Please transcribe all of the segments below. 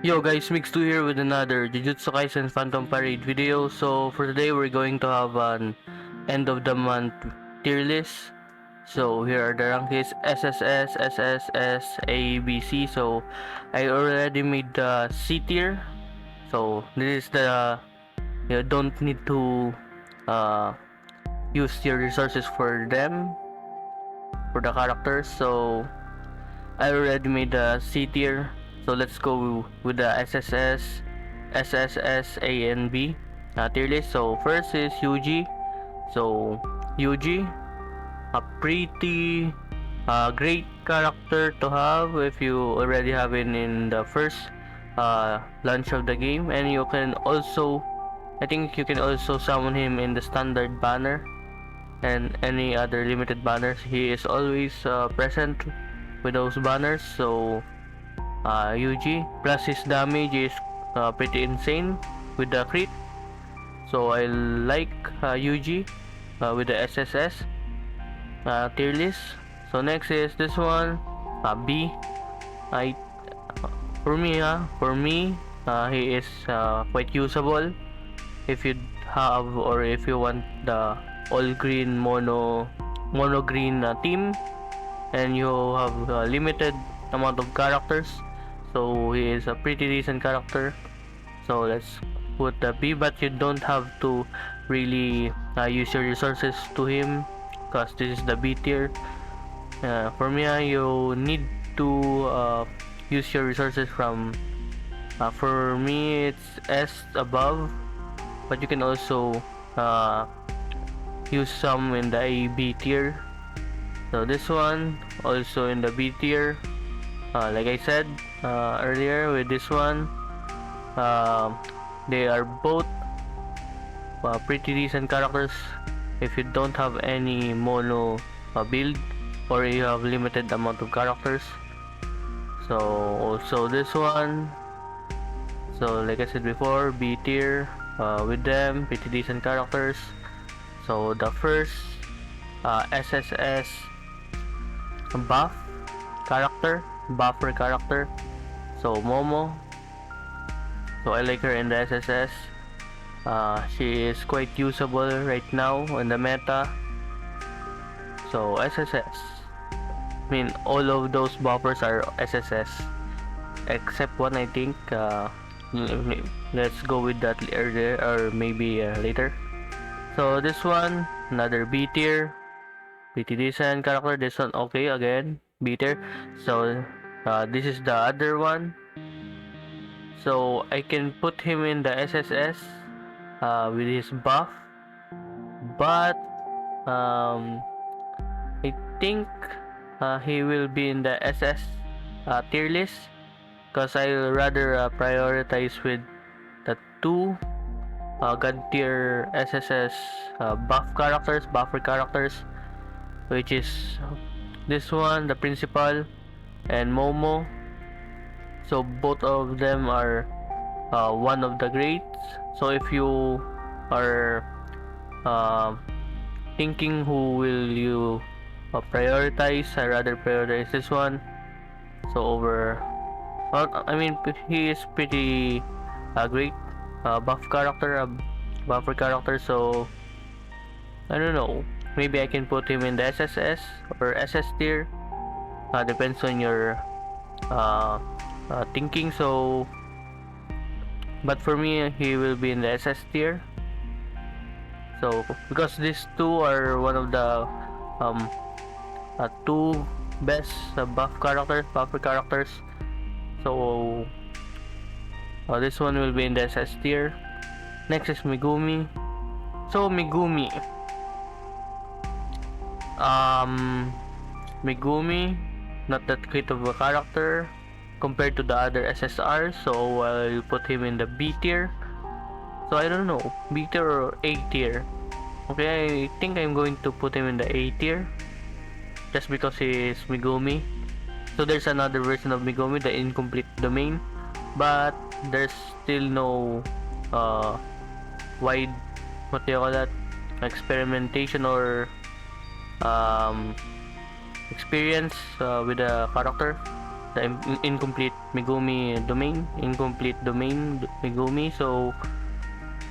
Yo guys, Migztwo here with another Jujutsu Kaisen Phantom Parade video. So for today we're going to have an end of the month tier list. So here are the rankings: SSS, SSS, A, B, C. So I already made the C tier. So this is the, you don't need to uh, use your resources for them, for the characters. So I already made the C tier. So let's go with the SSS, SSS, A, and B tier list. So first is Yuji. So Yuji, a pretty great character to have if you already have it in the first launch of the game, and you can also, I think you can also summon him in the standard banner and any other limited banners. He is always present with those banners. So Yuji, plus his damage is pretty insane with the crit. So I like Yuji with the SSS tier list. So next is this one, B. I for me, he is quite usable if you have, or if you want the all green mono green team, and you have a limited amount of characters. So he is a pretty decent character. So let's put the B, but you don't have to really use your resources to him, because this is the B tier. For me, you need to use your resources from, for me it's S above, but you can also use some in the A, B tier. So this one also in the B tier. Like I said earlier with this one, they are both pretty decent characters if you don't have any mono build, or you have limited amount of characters. So also this one, so like I said before, B tier with them, pretty decent characters. So the first SSS buff buffer character, so Momo. So I like her in the SSS. She is quite usable right now in the meta. So SSS, I mean all of those buffers are SSS except one, I think. Let's go with that earlier, or maybe later. So this one, another B tier, pretty decent character. This one okay, again B tier. So this is the other one. So I can put him in the SSS with his buff, but I think he will be in the SS tier list, because I'll rather prioritize with the two god tier SSS buffer characters, which is this one, the principal, and Momo. So both of them are one of the greats. So if you are thinking who will you prioritize, I rather prioritize this one. So over, well, I mean, he is pretty great buffer character. So I don't know, maybe I can put him in the SSS or SS tier. Depends on your thinking. So but for me, he will be in the SS tier. So because these two are one of the two best buffer characters. So this one will be in the SS tier. Next is Megumi. So Megumi, not that great of a character compared to the other SSR, so I'll put him in the B tier. So I don't know, B tier or A tier. Okay, I think I'm going to put him in the A tier, just because he is Megumi. So there's another version of Megumi, the incomplete domain, but there's still no wide, what do you call that, experimentation or experience with the character. the incomplete Megumi domain, incomplete domain Megumi. So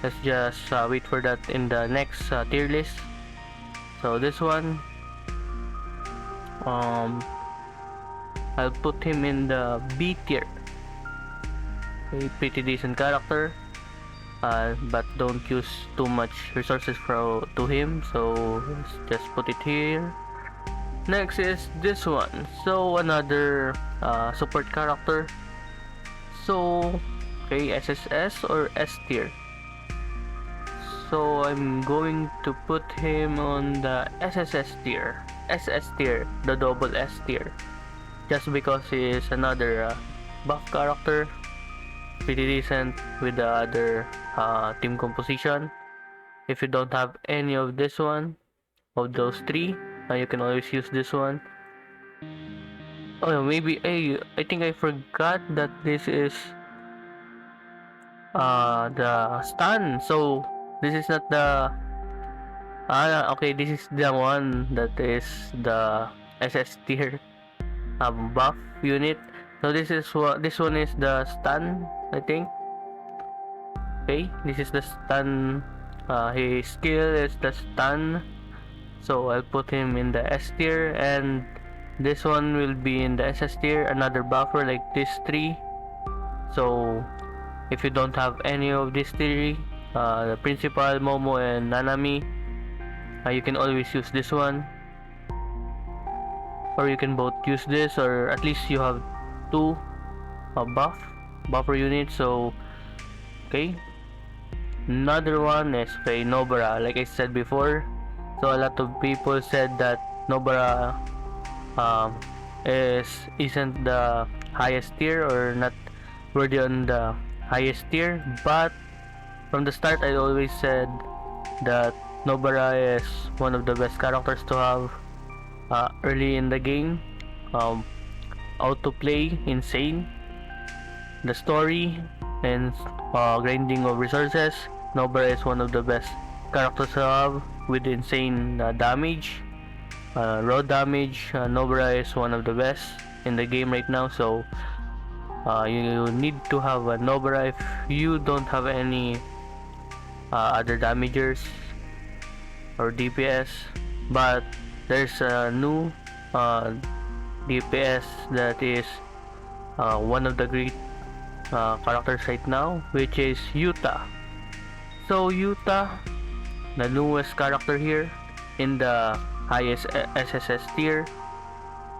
let's just wait for that in the next tier list. So this one, I'll put him in the B tier. A pretty decent character, but don't use too much resources to him, so let's just put it here. Next is this one, so another support character. So okay, SSS or S tier. So I'm going to put him on the SSS tier, SS tier, the double S tier, just because he is another buff character, pretty decent with the other team composition. If you don't have any of this one, of those three, you can always use this one. Oh, maybe I think I forgot that this is the stun. So this is not the okay, this is the one that is the SS tier buff unit. So this one is the stun, I think. Okay, this is the stun. His skill is the stun. So I'll put him in the S tier, and this one will be in the SS tier, another buffer like these three. So if you don't have any of these three, the Principal, Momo, and Nanami, you can always use this one. Or you can both use this, or at least you have two buffer units. So okay, another one is Nobara, like I said before. So a lot of people said that Nobara isn't the highest tier or not worthy on the highest tier, but from the start I always said that Nobara is one of the best characters to have early in the game. Auto play, insane. The story and grinding of resources, Nobara is one of the best characters to have with insane damage, raw damage. Nobara is one of the best in the game right now, so you need to have a Nobara if you don't have any other damagers or DPS. But there's a new DPS that is one of the great characters right now, which is Yuta. So Yuta, the newest character here in the highest SSS tier,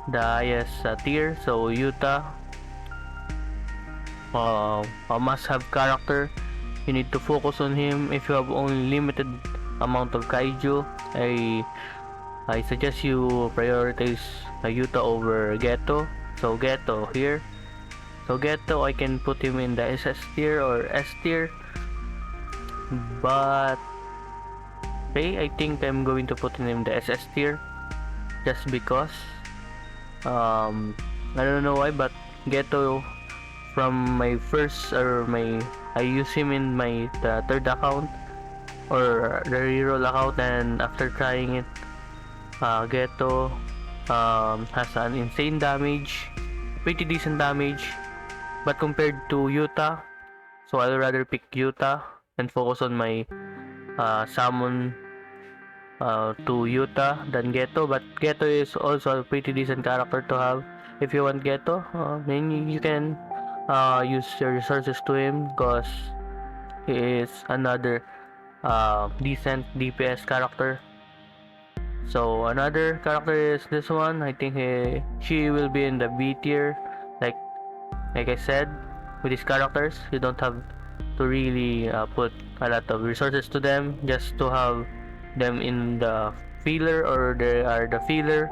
the highest tier. So Yuta, a must-have character. You need to focus on him if you have only limited amount of kaiju. I suggest you prioritize Yuta over Geto. So Geto here. So Geto, I can put him in the SS tier or S tier, but okay, I think I'm going to put him in the SS tier just because I don't know why, but Geto from my first I use him in my third account or the reroll account, and after trying it, Geto has an insane damage, pretty decent damage, but compared to Yuta, so I'll rather pick Yuta and focus on my summon to Yuta than Geto. But Geto is also a pretty decent character to have. If you want Geto, then you can use your resources to him, because he is another decent DPS character. So another character is this one. I think she will be in the B tier. Like I said, with these characters, you don't have to really put a lot of resources to them just to have them in the filler, or they are the filler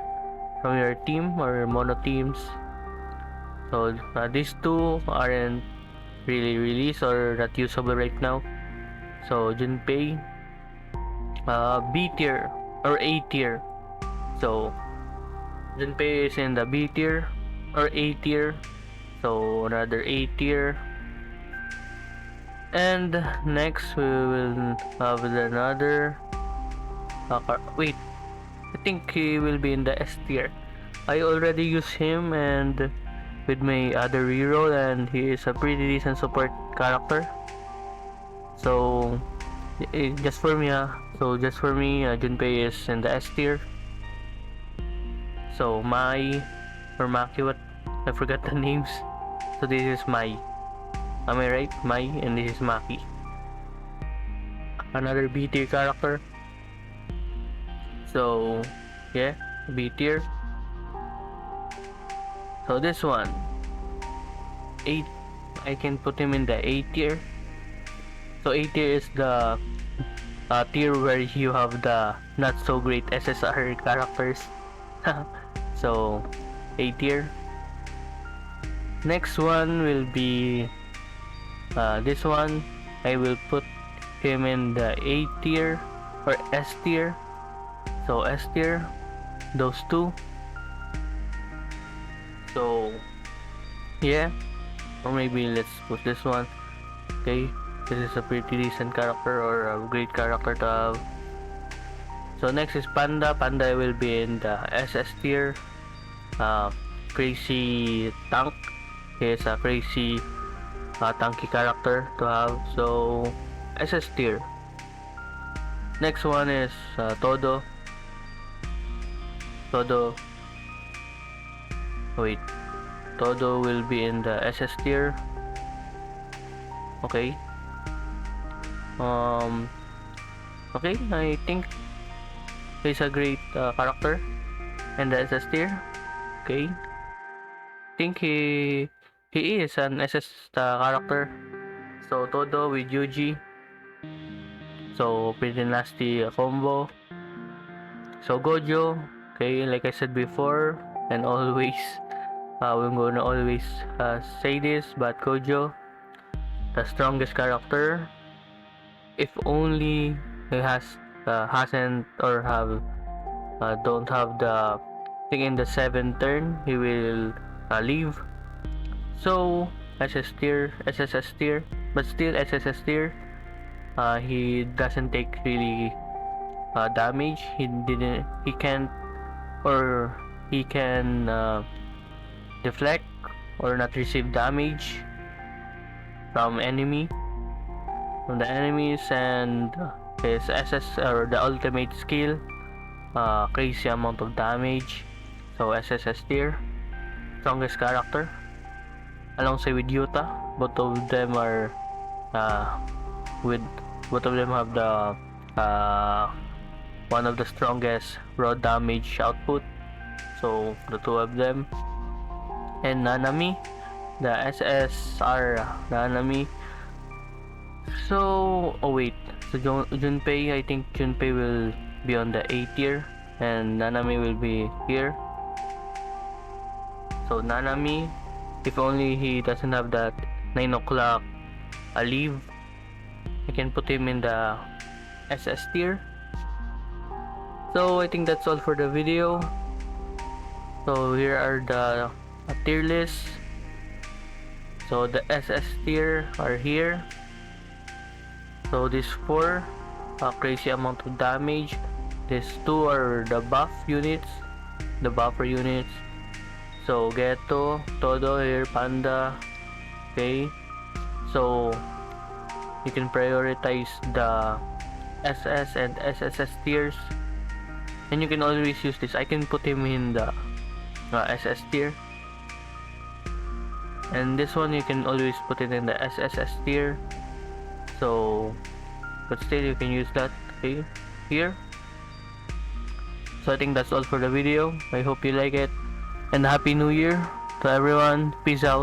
from your team or mono teams. So these two aren't really released or not usable right now. So Junpei, B tier or A tier. So Junpei is in the B tier or A tier. So another A tier. And next we will have another wait, I think he will be in the S tier. I already used him, and with my other reroll, and he is a pretty decent support character. So just for me, Junpei is in the S tier. So Mai or Maki, what? I forgot the names. So this is Mai. Am I right? Mai, and this is Maki. Another B tier character. So yeah, B tier. So this one, 8. I can put him in the A tier. So A tier is the tier where you have the not so great SSR characters. So A tier. Next one will be this one. I will put him in the A tier or S tier. So S tier, those two. So yeah, or maybe let's put this one. Okay, this is a pretty decent character or a great character to have. So next is Panda. Panda will be in the SS tier. Crazy tank. He is a crazy tanky character to have. So SS tier. Next one is Todo. Todo will be in the SS tier. Okay. Okay, I think he's a great character in the SS tier. Okay. I think he is an SS character. So Todo with Yuji. So pretty nasty combo. So Gojo, okay, like I said before, and always, I'm gonna always say this, but Gojo, the strongest character. If only he hasn't or don't have the thing in the 7th turn, he will leave. So SSS tier, but still SSS tier. He doesn't take really damage. He can deflect or not receive damage from the enemies, and his SS or the ultimate skill, crazy amount of damage. So SSS tier, strongest character alongside with Yuta. Both of them are have the one of the strongest raw damage output. So the two of them, and Nanami, the SSR Nanami. So so Junpei, I think Junpei will be on the A tier, and Nanami will be here. So Nanami, if only he doesn't have that 9 o'clock leave, I can put him in the SS tier. So I think that's all for the video. So here are the tier lists. So the SS tier are here. So these 4, crazy amount of damage. These 2 are the buffer units. So Geto, Todo here, Panda. Okay, so you can prioritize the SS and SSS tiers, and you can always use this. I can put him in the SS tier, and this one you can always put it in the SSS tier. So but still you can use that, okay, here. So I think that's all for the video. I hope you like it, and Happy New Year to everyone. Peace out.